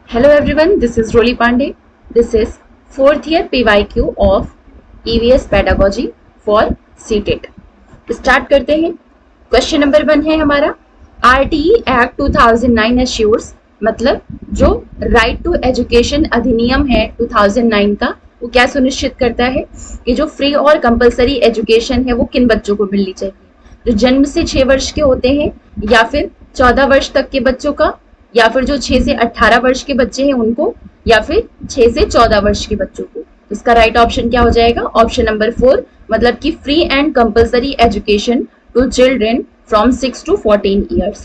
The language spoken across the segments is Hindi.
Hello everyone, this is Roli Pandey. This is fourth year PYQ of EVS Pedagogy for CTET. Start करते हैं। क्वेश्चन नंबर 1 है हमारा, RTE एक्ट 2009 एश्योर्स, मतलब जो राइट टू एजुकेशन अधिनियम है 2009 का, वो क्या सुनिश्चित करता है कि जो फ्री और कंपलसरी एजुकेशन है वो किन बच्चों को मिलनी चाहिए, जो जन्म से 6 वर्ष के होते हैं या फिर 14 वर्ष तक के बच्चों का, या फिर जो 6 से 18 वर्ष के बच्चे हैं उनको, या फिर 6 से 14 वर्ष के बच्चों को। इसका राइट ऑप्शन क्या हो जाएगा? ऑप्शन नंबर 4, मतलब कि free and compulsory education to children from 6 to 14 years.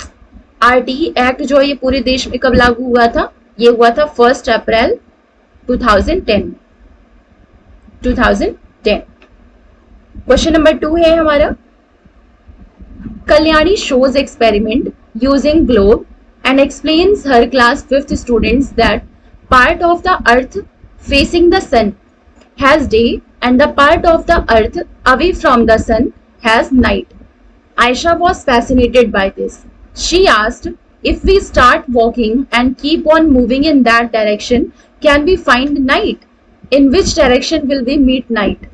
RTE act जो है ये पूरे देश में कब लागू हुआ था? ये हुआ था 1 अप्रैल 2010। क्वेश्चन नंबर 2 है हमारा, Kalyani shows experiment using globe and explains her class 5th students that part of the earth facing the sun has day and the part of the earth away from the sun has night. Aisha was fascinated by this. She asked, if we start walking and keep on moving in that direction, can we find night? In which direction will we meet night?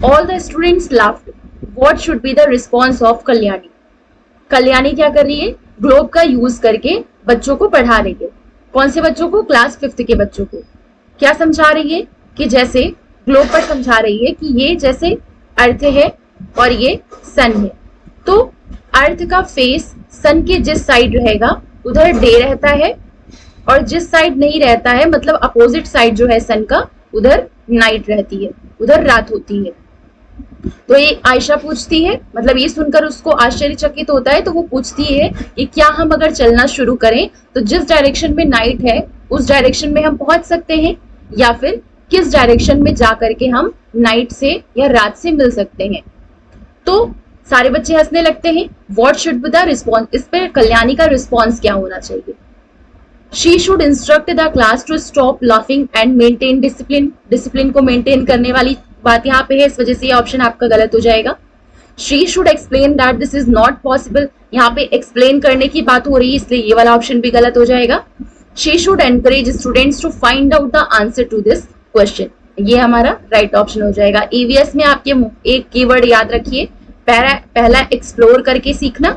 All the students laughed. What should be the response of Kalyani? Kalyani क्या कर रही है? ग्लोब का यूज करके बच्चों को पढ़ा रही है। कौन से बच्चों को? क्लास 5th के बच्चों को। क्या समझा रही है? कि जैसे ग्लोब पर समझा रही है कि ये जैसे अर्थ है और ये सन है, तो अर्थ का फेस सन के जिस साइड रहेगा उधर डे रहता है, और जिस साइड नहीं रहता है, मतलब अपोजिट साइड जो है सन का, उधर नाइट रहती है, उधर रात होती है। तो ये आयशा पूछती है, मतलब ये सुनकर उसको आश्चर्यचकित होता है, तो वो पूछती है कि क्या हम अगर चलना शुरू करें तो जिस डायरेक्शन में नाइट है उस डायरेक्शन में हम पहुंच सकते हैं, या फिर किस डायरेक्शन में जा करके हम नाइट से या रात से मिल सकते हैं। तो सारे बच्चे हंसने लगते हैं। What should be the response? इस पर कल्याणी का रिस्पॉन्स क्या होना चाहिए? She should instruct the class to stop laughing and maintain discipline. Discipline को मेंटेन करने वाली बात यहाँ पे है, इस वजह से ये ऑप्शन आपका गलत हो जाएगा। She should explain that this is not possible, यहाँ पे एक्सप्लेन करने की बात हो रही है, इसलिए ये वाला ऑप्शन भी गलत हो जाएगा। She should encourage students to find out the answer to this question, ये हमारा राइट ऑप्शन हो जाएगा। ईवीएस में आपके एक कीवर्ड याद रखिए, पहला एक्सप्लोर करके सीखना,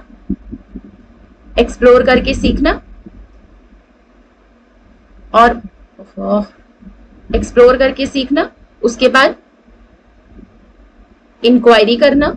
एक्सप्लोर करके सीखना, और एक्सप्लोर करके सीखना, उसके बाद इंक्वायरी करना,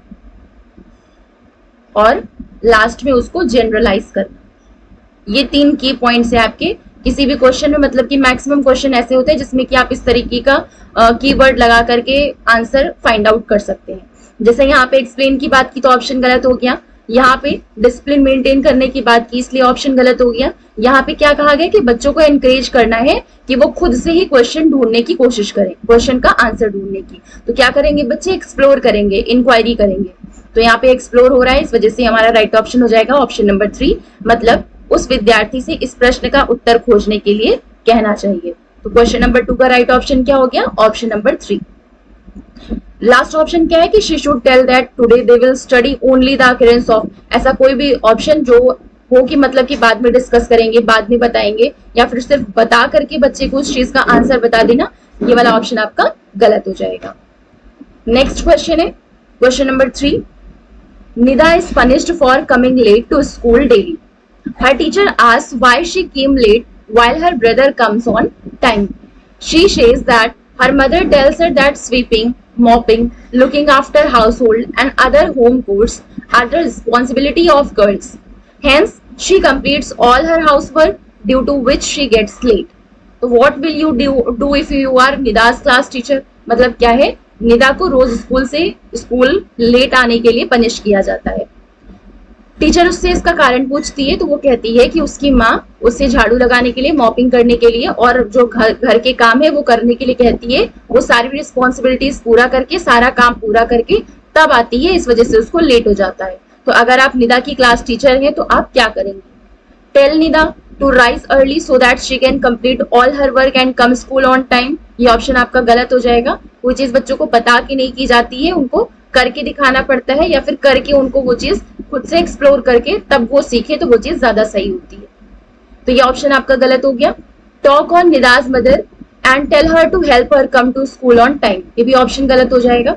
और लास्ट में उसको जनरलाइज करना। ये 3 की पॉइंट्स है आपके किसी भी क्वेश्चन में, मतलब कि मैक्सिमम क्वेश्चन ऐसे होते हैं जिसमें कि आप इस तरीके का कीवर्ड लगा करके आंसर फाइंड आउट कर सकते हैं। जैसे यहाँ पे एक्सप्लेन की बात की तो ऑप्शन गलत हो गया, यहाँ पे डिसिप्लिन मेंटेन करने की बात की इसलिए ऑप्शन गलत हो गया। यहाँ पे क्या कहा गया कि बच्चों को एनकरेज करना है कि वो खुद से ही क्वेश्चन ढूंढने की कोशिश करें, क्वेश्चन का आंसर ढूंढने की। तो क्या करेंगे बच्चे? एक्सप्लोर करेंगे, इंक्वायरी करेंगे। तो यहाँ पे एक्सप्लोर हो रहा है, इस वजह से हमारा राइट ऑप्शन हो जाएगा ऑप्शन नंबर 3, मतलब उस विद्यार्थी से इस प्रश्न का उत्तर खोजने के लिए कहना चाहिए। तो क्वेश्चन नंबर 2 का राइट ऑप्शन क्या हो गया? Option number 3। लास्ट ऑप्शन क्या है कि she should tell that today they will study only the occurrence of, ऐसा कोई भी ऑप्शन जो हो कि मतलब कि बाद में डिस्कस करेंगे, बाद में बताएंगे, या फिर सिर्फ बता करके बच्चे को उस चीज का आंसर बता देना, ये वाला ऑप्शन आपका गलत हो जाएगा। नेक्स्ट क्वेश्चन है question number 3, Nida is punished for coming late to school daily. हर teacher asks why she came late while her brother comes on time. She says that her mother tells her that sweeping, mopping, looking after household and other home chores are the responsibility of girls. Hence, she completes all her housework, due to which she gets late. So what will you do if you are Nida's class teacher? मतलब क्या है? निदा को रोज स्कूल लेट आने के लिए पनिश किया जाता है। टीचर उससे इसका कारण पूछती है तो वो कहती है कि उसकी माँ उससे झाड़ू लगाने के लिए, मॉपिंग करने के लिए, और जो घर के काम है वो करने के लिए कहती है। वो सारी रिस्पॉन्सिबिलिटीज पूरा करके, सारा काम पूरा करके तब आती है, इस वजह से उसको लेट हो जाता है। तो अगर आप निदा की क्लास टीचर हैं तो आप क्या करेंगे? Tell Nida to rise early so that she can complete all her work and come school on time, ये ऑप्शन आपका गलत हो जाएगा। कोई चीज बच्चों को बता के नहीं की जाती है, उनको करके दिखाना पड़ता है, या फिर करके उनको वो चीज खुद से एक्सप्लोर करके तब वो सीखे तो वो चीज ज्यादा सही होती है। तो ये ऑप्शन आपका गलत हो गया। टॉक ऑन निदाज mother and tell her to help her come to school on time. ये भी ऑप्शन गलत हो जाएगा,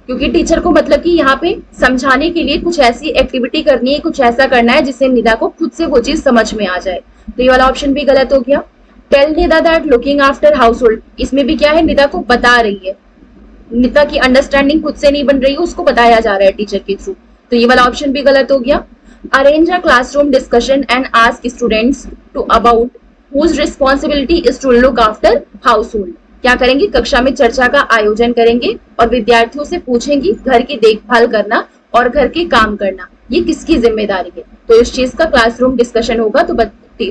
क्योंकि टीचर को मतलब कि यहाँ पे समझाने के लिए कुछ ऐसी एक्टिविटी करनी है, कुछ ऐसा करना है जिससे निदा को खुद से वो चीज समझ में आ जाए। तो ये वाला ऑप्शन भी गलत हो गया। Tell Nida that looking after household, इसमें भी क्या है, निदा को बता रही है, निदा की अंडरस्टैंडिंग खुद से नहीं बन रही है, उसको बताया जा रहा है टीचर के थ्रू। तो ये वाला ऑप्शन भी गलत हो गया। Arrange a classroom discussion and ask students to about whose responsibility is to look after household. क्या करेंगे, कक्षा में चर्चा का आयोजन करेंगे और विद्यार्थियों से पूछेंगी घर की देखभाल करना और घर के काम करना ये किसकी जिम्मेदारी है। तो इस चीज का क्लासरूम डिस्कशन होगा, तो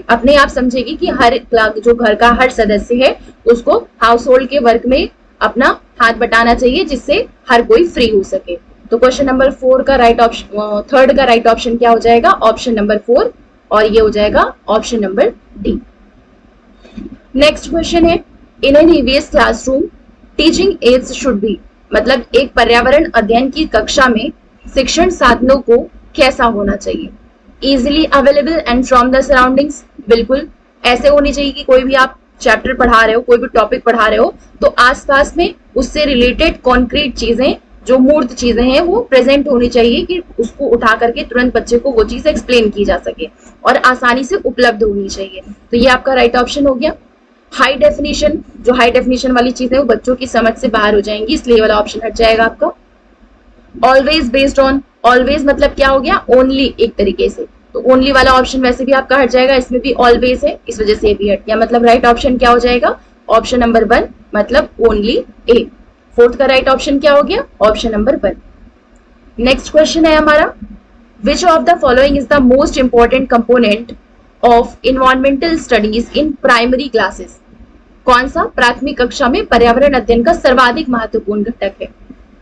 अपने आप समझेगी कि हर जो घर का हर सदस्य है उसको हाउस होल्ड के वर्क में अपना हाथ बटाना चाहिए, जिससे हर कोई फ्री हो सके। तो क्वेश्चन नंबर 4 का राइट ऑप्शन, थर्ड का राइट ऑप्शन क्या हो जाएगा, ऑप्शन नंबर 4, और ये हो जाएगा option number D. Next question है, in an EVS classroom teaching aids should be, मतलब एक पर्यावरण अध्ययन की कक्षा में शिक्षण साधनों को कैसा होना चाहिए। Easily available and from the surroundings, बिल्कुल ऐसे होनी चाहिए कि कोई भी आप चैप्टर पढ़ा रहे हो, कोई भी टॉपिक पढ़ा रहे हो, तो आसपास में उससे रिलेटेड कॉन्क्रीट चीजें, जो मूर्त चीजें हैं वो प्रेजेंट होनी चाहिए कि उसको उठा करके तुरंत बच्चे को वो चीज एक्सप्लेन की जा सके और आसानी से उपलब्ध होनी चाहिए। तो ये आपका राइट ऑप्शन हो गया। हाई डेफिनेशन, जो हाई डेफिनेशन वाली चीजें वो बच्चों की समझ से बाहर हो जाएंगी, इसलिए वाला ऑप्शन हट जाएगा आपका। ऑलवेज बेस्ड ऑन, ऑलवेज मतलब क्या हो गया, ओनली एक तरीके से, तो ओनली वाला ऑप्शन वैसे भी आपका हट जाएगा, इसमें भी ऑलवेज है, इस वजह से ये भी हट गया। मतलब राइट ऑप्शन क्या हो जाएगा, ऑप्शन नंबर 1, मतलब ओनली ए। फोर्थ का राइट ऑप्शन क्या हो गया, ऑप्शन नंबर 1। नेक्स्ट क्वेश्चन है हमारा, which of the following is the most important component of environmental studies in primary classes. कौन सा प्राथमिक कक्षा में पर्यावरण अध्ययन का सर्वाधिक महत्वपूर्ण घटक है।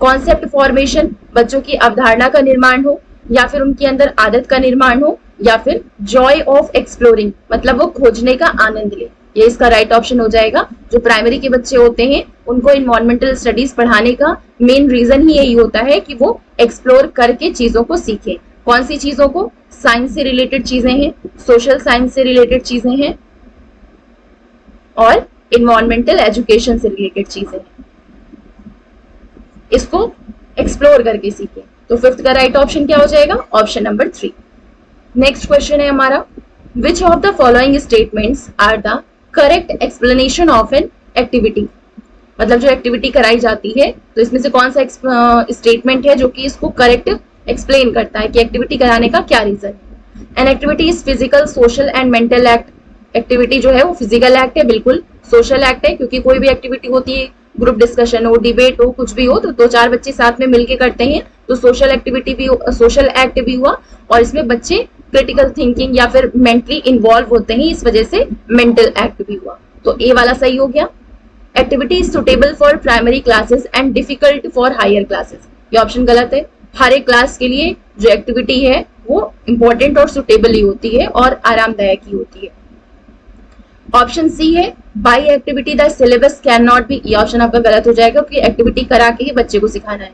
कॉन्सेप्ट फॉर्मेशन, बच्चों की अवधारणा का निर्माण हो, या फिर उनके अंदर आदत का निर्माण हो, या फिर जॉय ऑफ एक्सप्लोरिंग, मतलब वो खोजने का आनंद ले। ये इसका राइट ऑप्शन हो जाएगा। जो प्राइमरी के बच्चे होते हैं उनको इन्वायरमेंटल स्टडीज पढ़ाने का मेन रीजन ही यही होता है कि वो एक्सप्लोर करके चीजों को सीखें। कौन सी चीजों को, साइंस से रिलेटेड चीजें हैं, सोशल साइंस से रिलेटेड चीजें हैं, और इन्वायरमेंटल एजुकेशन से रिलेटेड चीजें हैं, इसको एक्सप्लोर करके सीखें। तो फिफ्थ का राइट ऑप्शन क्या हो जाएगा, ऑप्शन नंबर 3। नेक्स्ट क्वेश्चन है हमारा, which of the following statements are the correct explanation of an activity. मतलब जो एक्टिविटी कराई जाती है तो इसमें से कौन सा स्टेटमेंट है जो कि इसको करेक्ट एक्सप्लेन करता है कि एक्टिविटी कराने का क्या रीजन है। An activity is physical, social and mental act. Activity जो है वो फिजिकल एक्ट है, बिल्कुल सोशल एक्ट है, क्योंकि कोई भी एक्टिविटी होती है, ग्रुप डिस्कशन हो, डिबेट हो, कुछ भी हो, तो 2-4 बच्चे साथ में मिलके करते हैं, तो सोशल एक्टिविटी भी, सोशल एक्ट भी हुआ, और इसमें बच्चे क्रिटिकल थिंकिंग या फिर मेंटली इन्वॉल्व होते हैं, इस वजह से मेंटल एक्ट भी हुआ। तो ए वाला सही हो गया। Activity is suitable for primary classes and difficult for higher classes, ये ऑप्शन गलत है। हर एक क्लास के लिए जो एक्टिविटी है वो इंपॉर्टेंट और सुटेबल ही होती है और आरामदायक ही होती है। ऑप्शन सी है, by activity the syllabus can not be, ये ऑप्शन आपका गलत हो जाएगा क्योंकि एक्टिविटी करा के ही बच्चे को सिखाना है।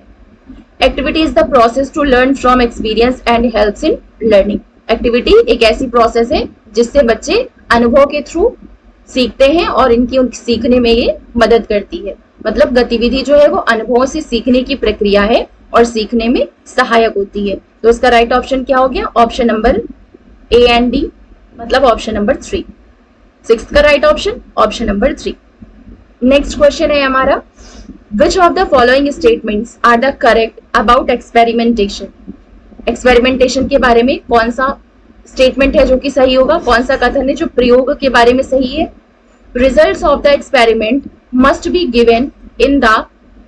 Activity is the process to learn from experience and helps in learning. Activity एक ऐसी प्रोसेस है जिससे बच्चे अनुभव के थ्रू सीखते हैं और इनकी उनकी सीखने में ये मदद करती है। मतलब गतिविधि जो है वो अनुभव से सीखने की प्रक्रिया है और सीखने में सहायक होती है। तो इसका राइट ऑप्शन क्या हो गया, option number A and D, मतलब ऑप्शन नंबर 3। सिक्स्थ का right option, option number 3। Next question है हमारा, which of the following statements are the correct about experimentation. Experimentation के बारे में कौन सा स्टेटमेंट है जो कि सही होगा, कौन सा कथन है जो प्रयोग के बारे में सही है। Results of the experiment must be given in the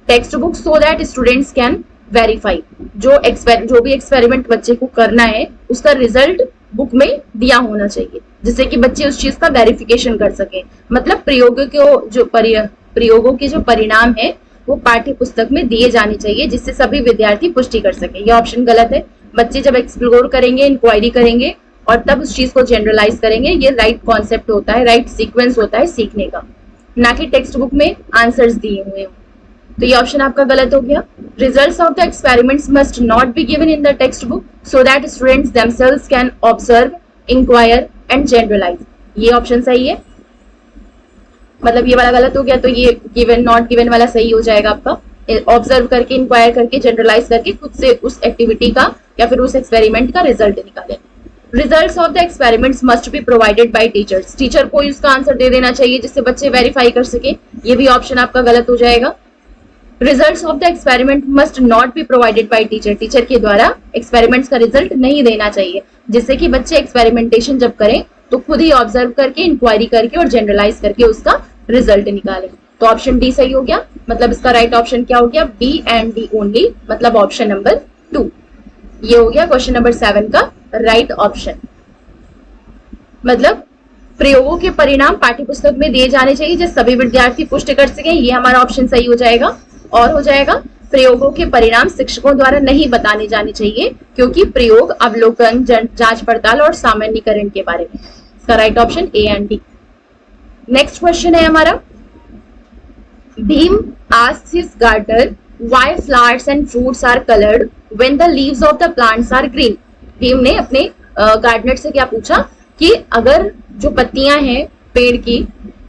textbook so that students can verify. जो भी एक्सपेरिमेंट बच्चे को करना है उसका रिजल्ट बुक में दिया होना चाहिए, जिससे कि बच्चे उस चीज का वेरिफिकेशन कर सके। मतलब प्रयोगों के जो परिणाम है वो पाठ्य पुस्तक में दिए जाने चाहिए, जिससे सभी विद्यार्थी पुष्टि कर सके। ये ऑप्शन गलत है। बच्चे जब एक्सप्लोर करेंगे, इंक्वायरी करेंगे और तब उस चीज को जनरलाइज करेंगे, ये राइट कॉन्सेप्ट होता है, राइट सीक्वेंस होता है सीखने का, ना कि टेक्स्ट बुक में आंसर्स दिए हुए हो। तो ये ऑप्शन आपका गलत हो गया। Results of the experiments must not be given in the textbook so that students themselves can observe, inquire and generalise, ये ऑप्शन सही है। मतलब ये वाला गलत हो गया, तो ये गिवन नॉट गिवन वाला सही हो जाएगा आपका। ऑब्जर्व करके, इंक्वायर करके, जनरलाइज करके खुद से उस एक्टिविटी का या फिर उस एक्सपेरिमेंट का रिजल्ट निकालें। Results of the experiments must be provided by teachers, teacher को इसका आंसर दे देना चाहिए जिससे बच्चे वेरीफाई कर सके। ये भी ऑप्शन आपका गलत हो जाएगा। Results of the experiment must not be provided by teacher, teacher के द्वारा एक्सपेरिमेंट्स का रिजल्ट नहीं देना चाहिए, जिससे कि बच्चे एक्सपेरिमेंटेशन जब करें तो खुद ही ऑब्जर्व करके, इंक्वायरी करके और जनरलाइज करके उसका रिजल्ट निकालें। तो ऑप्शन डी सही हो गया, मतलब इसका राइट ऑप्शन क्या हो गया, बी एंड डी ओनली, मतलब ऑप्शन नंबर 2। ये हो गया क्वेश्चन नंबर 7 का राइट ऑप्शन। मतलब प्रयोगों के परिणाम पाठ्यपुस्तक में दिए जाने चाहिए जिससे सभी विद्यार्थी पुष्टि कर सके, ये हमारा ऑप्शन सही हो जाएगा। और हो जाएगा प्रयोगों के परिणाम शिक्षकों द्वारा नहीं बताने जाने चाहिए, क्योंकि प्रयोग अवलोकन, जांच पड़ताल और सामान्यीकरण के बारे में। इसका right option A and D. Next question है हमारा, Bhim asked his gardener why flowers and fruits are colored when the leaves of the plants are green। Bhim ने अपने गार्डनर से क्या पूछा कि अगर जो पत्तियां हैं पेड़ की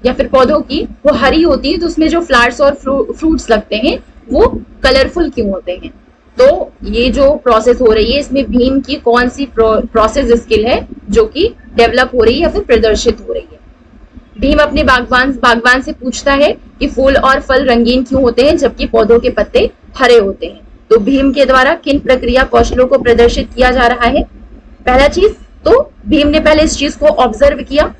या फिर पौधों की वो हरी होती है तो उसमें जो फ्लावर्स और फ्रूट्स लगते हैं वो कलरफुल क्यों होते हैं। तो ये जो प्रोसेस हो रही है इसमें भीम की कौन सी प्रोसेस स्किल है जो कि डेवलप हो रही है या फिर प्रदर्शित हो रही है। भीम अपने बागवान से पूछता है कि फूल और फल रंगीन क्यों होते हैं जबकि पौधों के पत्ते हरे होते हैं। तो भीम के द्वारा किन प्रक्रिया कौशलों को प्रदर्शित किया जा रहा है। पहला चीज तो भीम ने पहले इस चीज को ऑब्जर्व किया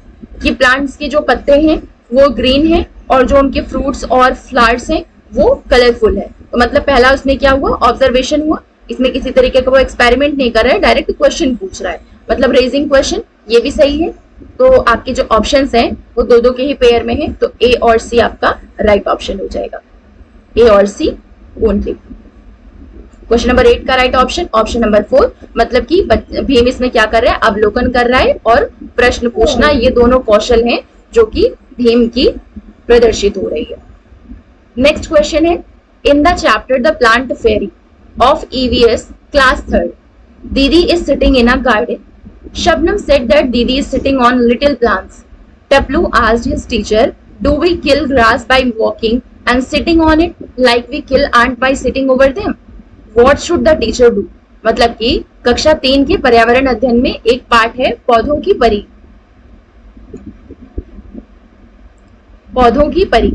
कि प्लांट्स के जो पत्ते हैं वो ग्रीन हैं और जो उनके फ्रूट्स और फ्लावर्स हैं वो कलरफुल है। तो मतलब पहला उसमें क्या हुआ, ऑब्जर्वेशन हुआ। इसमें किसी तरीके का वो एक्सपेरिमेंट नहीं कर रहा है, डायरेक्ट क्वेश्चन पूछ रहा है, मतलब रेजिंग क्वेश्चन। ये भी सही है। तो आपके जो ऑप्शंस हैं वो दो के ही पेयर में है, तो ए और सी आपका राइट ऑप्शन हो जाएगा, ए और सी ओनली। क्वेश्चन नंबर 8 का राइट ऑप्शन ऑप्शन नंबर 4, मतलब कि भीम इसमें क्या कर रहा है, अवलोकन कर रहा है और प्रश्न पूछना, ये दोनों कौशल हैं जो कि भीम की प्रदर्शित हो रही है। नेक्स्ट क्वेश्चन है, in the chapter the plant fairy of EVS class 3 दीदी is sitting in a garden. Shabnam said that Didi is sitting on little plants. Taplu asked his teacher, do we kill grass by walking and sitting on it like we kill ant by sitting over them? What should the teacher do? मतलब कि कक्षा 3 के पर्यावरण अध्ययन में एक पाठ है पौधों की परी। पौधों की परी,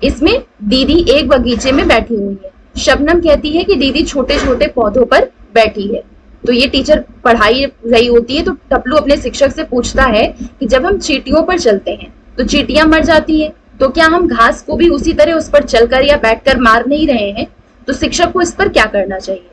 इसमें दीदी एक बगीचे में बैठी हुई है। शबनम कहती है कि दीदी छोटे छोटे पौधों पर बैठी है। तो ये टीचर पढ़ाई रही होती है, तो टपलू अपने शिक्षक से पूछता है कि जब हम चींटियों पर चलते हैं तो चींटियां मर जाती हैं, तो क्या हम घास को भी उसी तरह उस पर चलकर या बैठकर मार नहीं रहे हैं। तो शिक्षक को इस पर क्या करना चाहिए।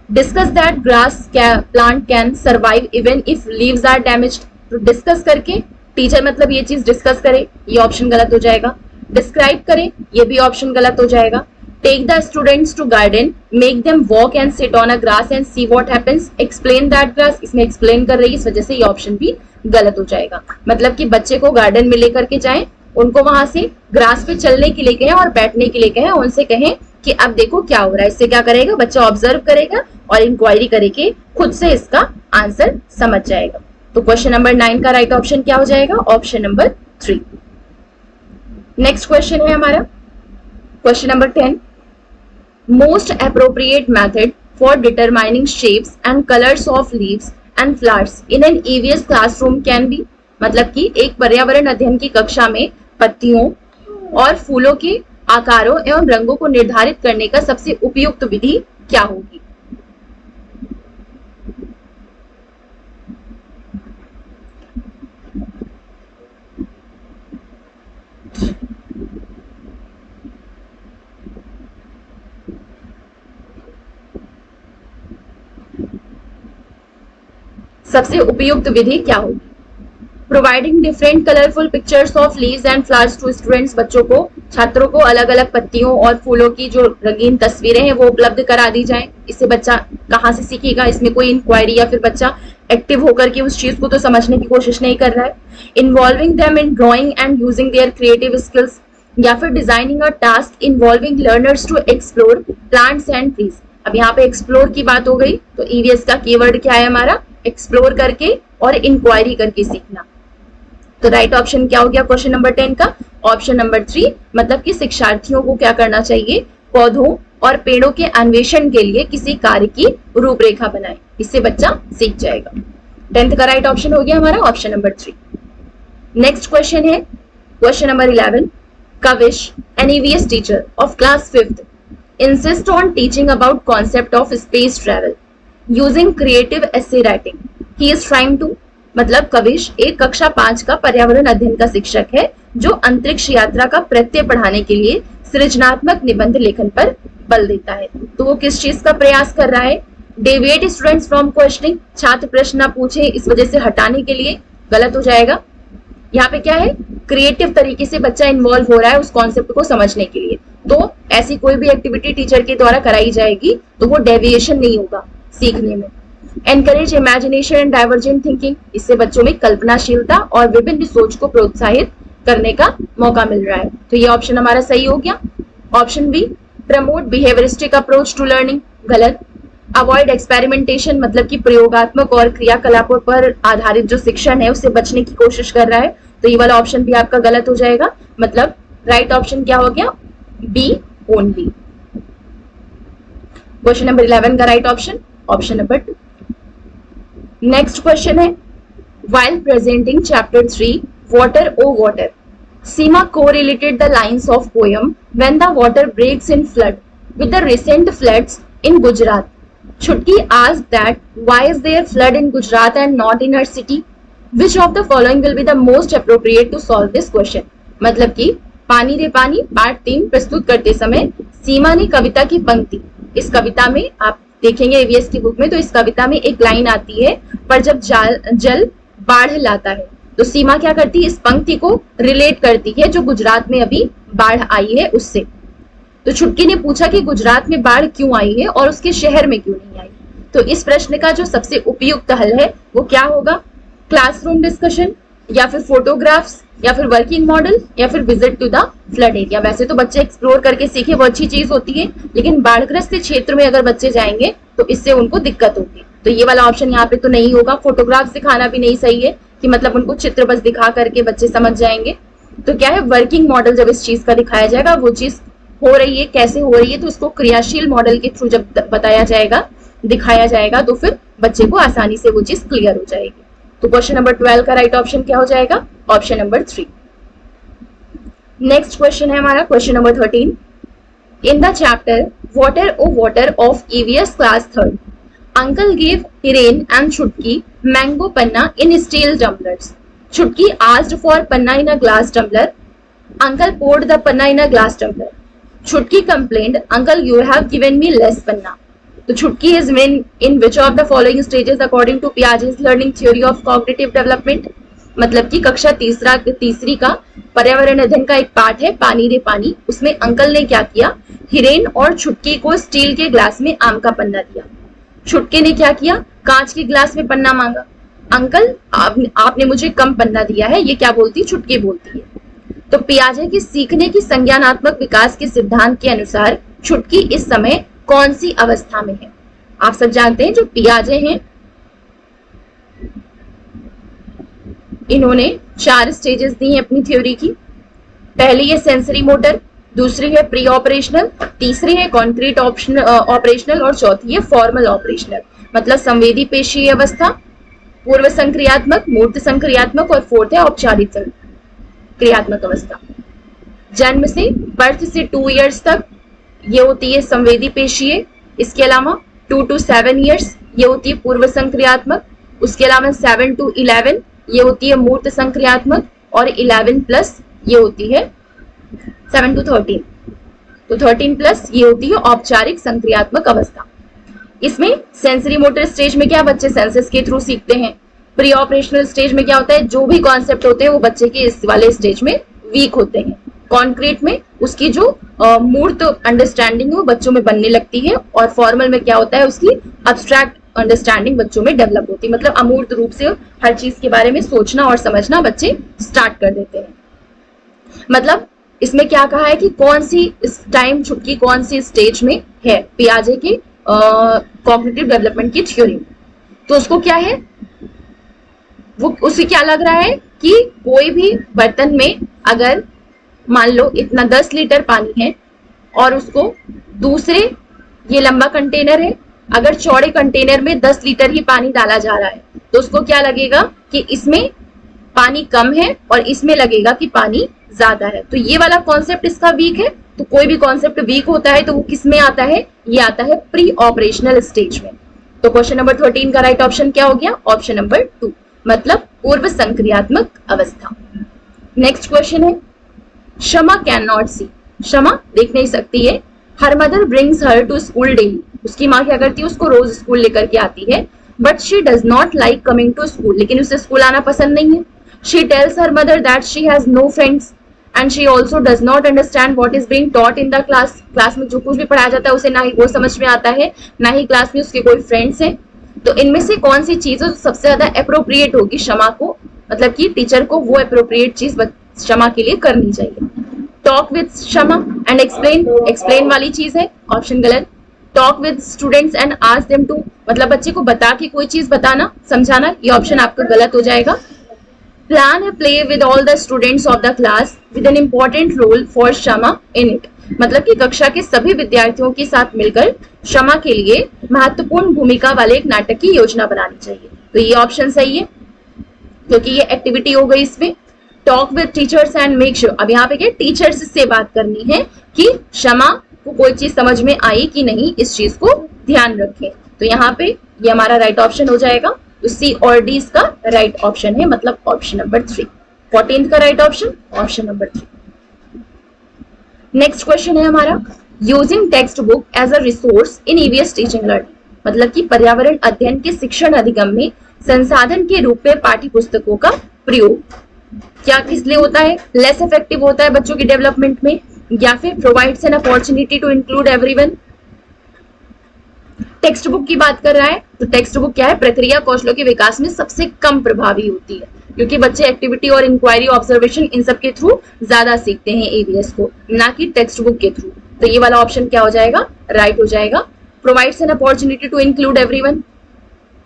Discuss that grass plant can survive even if leaves are damaged. तो डिस्कस करके, टीचर मतलब ये चीज डिस्कस करे, ये ऑप्शन गलत हो जाएगा। डिस्क्राइब करे, ये भी ऑप्शन गलत हो जाएगा। Take the students to garden, make them walk and sit on a grass and see what happens. Explain that grass, इसमें explain कर रही है, इस वजह से ये ऑप्शन भी गलत हो जाएगा। मतलब कि बच्चे को गार्डन में लेकर के जाएं, उनको वहां से ग्रास पे चलने के लिए कहें और बैठने के लिए कहें, उनसे कहें कि अब देखो क्या हो रहा है। इससे क्या करेगा, बच्चा ऑब्जर्व करेगा और इंक्वायरी करके खुद से इसका आंसर समझ जाएगा। तो क्वेश्चन नंबर 9 का राइट ऑप्शन क्या हो जाएगा, ऑप्शन नंबर 3। नेक्स्ट क्वेश्चन है हमारा question number 10, most appropriate method for determining shapes and colors of leaves and flowers in an EVS classroom can be। मतलब कि एक पर्यावरण अध्ययन की कक्षा में पत्तियों और फूलों के आकारों एवं रंगों को निर्धारित करने का सबसे उपयुक्त विधि क्या होगी। सबसे उपयुक्त विधि क्या होगी। Providing different colourful pictures of leaves and flowers to students, बच्चों को, छात्रों को अलग अलग पत्तियों और फूलों की जो रंगीन तस्वीरें हैं वो उपलब्ध करा दी जाएं। इससे बच्चा कहाँ से सीखेगा, इसमें कोई इंक्वायरी या फिर बच्चा एक्टिव होकर के उस चीज को तो समझने की कोशिश नहीं कर रहा है। Involving them in drawing and using their creative skills, या फिर designing a task involving learners to explore plants and trees. अब यहाँ पे एक्सप्लोर की बात हो गई, तो ईवीएस का कीवर्ड क्या है हमारा, एक्सप्लोर करके और इंक्वायरी करके सीखना। तो राइट ऑप्शन क्या हो गया क्वेश्चन नंबर 10 का, ऑप्शन नंबर 3 मतलब कि शिक्षार्थियों को क्या करना चाहिए, पौधों और पेड़ों के अन्वेषण के लिए किसी कार्य की रूपरेखा बनाए, इससे बच्चा सीख जाएगा। 10th का राइट ऑप्शन हो गया हमारा ऑप्शन नंबर 3। नेक्स्ट क्वेश्चन है question number 11। Kavish, an EVS teacher of class 5th, insists on teaching about concept of space travel using creative essay writing. He is trying to मतलब कविश एक कक्षा 5 का पर्यावरण अध्ययन का शिक्षक है जो अंतरिक्ष यात्रा का प्रत्यय पढ़ाने के लिए सृजनात्मक निबंध लेखन पर बल देता है। तो वो किस चीज का प्रयास कर रहा है, डेविएट स्टूडेंट्स फ्रॉम क्वेश्चनिंग, छात्र प्रश्न ना पूछे इस वजह से हटाने के लिए, गलत हो जाएगा। यहाँ पे क्या है, क्रिएटिव तरीके से बच्चा इन्वॉल्व हो रहा है उस कॉन्सेप्ट को समझने के लिए। तो ऐसी कोई भी एक्टिविटी टीचर के द्वारा कराई जाएगी तो वो डेविएशन नहीं होगा सीखने में। Encourage imagination and divergent thinking, इससे बच्चों में कल्पनाशीलता और विभिन्न सोच को प्रोत्साहित करने का मौका मिल रहा है। तो ये ऑप्शन हमारा सही हो गया। Option B, promote behavioristic approach to learning, गलत। अवॉइड एक्सपेरिमेंटेशन मतलब कि प्रयोगात्मक और क्रियाकलापों पर आधारित जो शिक्षण है उससे बचने की कोशिश कर रहा है, तो ये वाला ऑप्शन भी आपका गलत हो जाएगा। मतलब राइट ऑप्शन क्या हो गया, बी ओनली। क्वेश्चन नंबर 11 का right option option number 2। Next question है, while presenting chapter 3 water o water, Seema correlated the lines of poem when the water breaks in flood with the recent floods in Gujarat. Chutki asked that why is there flood in Gujarat and not in her city? Which of the following will be the most appropriate to solve this question? मतलब कि पानी रे पानी पार्ट 3 प्रस्तुत करते समय सीमा ने कविता की पंक्ति, इस कविता में आप देखेंगे ईवीएस की बुक में तो इस कविता में एक लाइन आती है, पर जब जल बाढ़ लाता है तो सीमा क्या करती है, इस पंक्ति को रिलेट करती है जो गुजरात में अभी बाढ़ आई है उससे। तो छुटकी ने पूछा कि गुजरात में बाढ़ क्यों आई है और उसके शहर में क्यों नहीं आई। तो इस प्रश्न का जो सबसे उपयुक्त हल है वो क्या होगा, क्लासरूम डिस्कशन या फिर फोटोग्राफ्स या फिर वर्किंग मॉडल या फिर visit to the flood area. वैसे तो बच्चे एक्सप्लोर करके सीखे वो अच्छी चीज होती है, लेकिन बाढ़ग्रस्त क्षेत्र में अगर बच्चे जाएंगे तो इससे उनको दिक्कत होगी। तो ये वाला ऑप्शन यहाँ पे तो नहीं होगा। फोटोग्राफ दिखाना भी नहीं सही है कि मतलब उनको चित्र बस दिखा करके बच्चे समझ जाएंगे। तो क्या है, वर्किंग मॉडल जब इस चीज का दिखाया जाएगा, वो चीज हो रही है कैसे हो रही है, तो उसको क्रियाशील मॉडल के थ्रू जब बताया जाएगा दिखाया जाएगा तो फिर बच्चे को आसानी से वो चीज क्लियर हो जाएगी। तो क्वेश्चन नंबर 12 का राइट ऑप्शन क्या हो जाएगा, ऑप्शन नंबर 3। नेक्स्ट क्वेश्चन है हमारा question number 13। In the chapter water O water of EVS class 3, Uncle gave Hiren and Chutki mango panna in steel tumblers. Chutki asked for panna in a glass tumbler. Uncle poured the panna in a glass tumbler. Chutki complained, Uncle, you have given me less panna. So Chutki is in which of the following stages according to Piaget's learning theory of cognitive development? मतलब कि कक्षा तीसरी का पर्यावरण अध्ययन का एक पार्ट है पानी रे पानी, उसमें अंकल ने क्या किया, हिरेन और छुटकी को स्टील के ग्लास में आम का पन्ना दिया। छुटके ने क्या किया, कांच के ग्लास में पन्ना मांगा। अंकल आपने मुझे कम पन्ना दिया है, ये क्या बोलती है, छुटकी बोलती है। तो पियाजे की सीखने की संज्ञानात्मक विकास के सिद्धांत के अनुसार छुटकी इस समय कौन सी अवस्था में है। आप सब जानते हैं जो पियाजे हैं इन्होंने 4 स्टेजेस दी हैं अपनी थ्योरी की। पहली है सेंसरी मोटर, दूसरी है प्री ऑपरेशनल, तीसरी है कॉन्क्रीट ऑपरेशनल और चौथी है फॉर्मल ऑपरेशनल। मतलब संवेदी पेशीय अवस्था, पूर्व संक्रियात्मक, मूर्त संक्रियात्मक और फोर्थ है औपचारिक क्रियात्मक अवस्था। जन्म से बर्थ से 2 इयर्स तक ये होती है संवेदी पेशीय। इसके अलावा 2 to 7 इयर्स ये होती है पूर्व संक्रियात्मक। उसके अलावा 7 to 11 ये होती है मूर्त संक्रियात्मक और 11+ ये होती है 7 to 13, तो 13+ ये होती है औपचारिक संक्रियात्मक अवस्था। इसमें सेंसरी मोटर स्टेज में क्या बच्चे सेंसेस के थ्रू सीखते हैं। प्री ऑपरेशनल स्टेज में क्या होता है, जो भी कॉन्सेप्ट होते हैं वो बच्चे के इस वाले स्टेज में वीक होते हैं। कॉन्क्रीट में उसकी जो मूर्त अंडरस्टैंडिंग है वो बच्चों में बनने लगती है और फॉर्मल में क्या होता है, उसकी अब्स्ट्रैक्ट अंडरस्टैंडिंग बच्चों में डेवलप होती है। मतलब अमूर्त रूप से हर चीज के बारे में सोचना और समझना बच्चे स्टार्ट कर देते हैं। मतलब इसमें क्या कहा है कि कौन सी इस टाइम छुटकी कौन सी स्टेज में है पियाजे के कॉग्निटिव डेवलपमेंट की थ्योरी। तो उसको क्या है, वो उसे क्या लग रहा है कि कोई भी बर्तन में अगर मान लो इतना 10 लीटर पानी है और उसको दूसरे, ये लंबा कंटेनर है, अगर चौड़े कंटेनर में 10 लीटर ही पानी डाला जा रहा है तो उसको क्या लगेगा कि इसमें पानी कम है और इसमें लगेगा कि पानी ज्यादा है। तो ये वाला कॉन्सेप्ट इसका वीक है। तो कोई भी कॉन्सेप्ट वीक होता है तो वो किस में आता है, ये आता है प्री ऑपरेशनल स्टेज में। तो क्वेश्चन नंबर 13 का राइट ऑप्शन क्या हो गया, ऑप्शन नंबर 2, मतलब पूर्व संक्रियात्मक अवस्था। नेक्स्ट क्वेश्चन है, शमा कैन नॉट सी, शमा देख नहीं सकती है। Her mother brings her to school daily, उसकी माँ क्या करती है, उसको रोज स्कूल लेकर के आती है। But she does not like coming to school, लेकिन उसे स्कूल आना पसंद नहीं है। She tells her mother that she has no friends and she also does not understand what is being taught in the class, class में जो कुछ भी पढ़ाया जाता है उसे ना ही वो समझ में आता है, ना ही क्लास में उसके कोई फ्रेंड्स हैं। तो इनमें से कौन सी चीज सबसे ज्यादा अप्रोप्रिएट होगी शमा को, मतलब कि टीचर को वो अप्रोप्रिएट चीज शमा के लिए करनी चाहिए। Talk with Shama and explain, explain वाली चीज है, ऑप्शन गलत। Talk with students and ask them to, मतलब बच्चे को बता के कोई चीज बताना, समझाना, ये ऑप्शन आपका गलत हो जाएगा। Plan a play with all the students of the class with an important role for Shama in it, मतलब कि कक्षा के सभी विद्यार्थियों के साथ मिलकर शमा के लिए महत्वपूर्ण भूमिका वाले एक नाटक की योजना बनानी चाहिए। तो ये ऑप्शन सही है क्योंकि ये एक्टिविटी हो गई इसमें। Talk with teachers and make sure, अब यहाँ पे क्या टीचर्स से बात करनी है कि शमा को कोई चीज समझ में आई कि नहीं, इस चीज को ध्यान रखें। तो यहाँ पे ये हमारा राइट ऑप्शन हो जाएगा। तो सी और डी इसका राइट ऑप्शन है, मतलब ऑप्शन नंबर 3। 14th का right option option number 3। Next question है हमारा, using textbook as a resource in EVS teaching learning, मतलब कि पर्यावरण अध्ययन के शिक्षण अधिगम में संसाधन के रूप में पाठ्य पुस्तकों का प्रयोग क्या किस लिए होता है, लेस इफेक्टिव होता है बच्चों की डेवलपमेंट में, या फिर provides an opportunity to include everyone. Textbook की बात कर रहा है तो टेक्स्ट बुक क्या है, प्रक्रिया कौशलों के विकास में सबसे कम प्रभावी होती है क्योंकि बच्चे एक्टिविटी और इंक्वायरी, ऑब्जर्वेशन इन सब के थ्रू ज्यादा सीखते हैं ईवीएस को, ना कि टेक्स्ट बुक के थ्रू। तो ये वाला ऑप्शन क्या हो जाएगा, राइट हो जाएगा। Provides an opportunity to include everyone,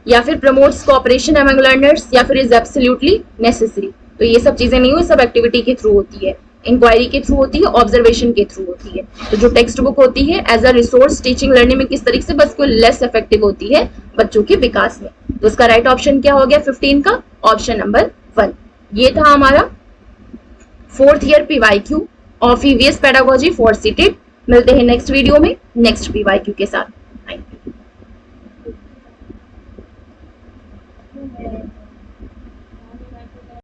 या फिर प्रमोट्स कोऑपरेशन अमंग लर्नर्स, या फिर इज एब्सोल्युटली नेसेसरी। तो ये सब चीजें नहीं हुई, सब एक्टिविटी के थ्रू होती है, इंक्वायरी के थ्रू होती है, ऑब्जर्वेशन के थ्रू होती है। तो जो टेक्स्ट बुक होती है as a resource teaching learning में किस तरीके से बस को लेस इफेक्टिव होती है बच्चों के विकास में। तो उसका राइट ऑप्शन क्या हो गया 15 का, ऑप्शन नंबर 1। ये था हमारा 4th year PYQ of EVS pedagogy for seated. मिलते हैं नेक्स्ट वीडियो में नेक्स्ट पीवाईक्यू के साथ। Thank you.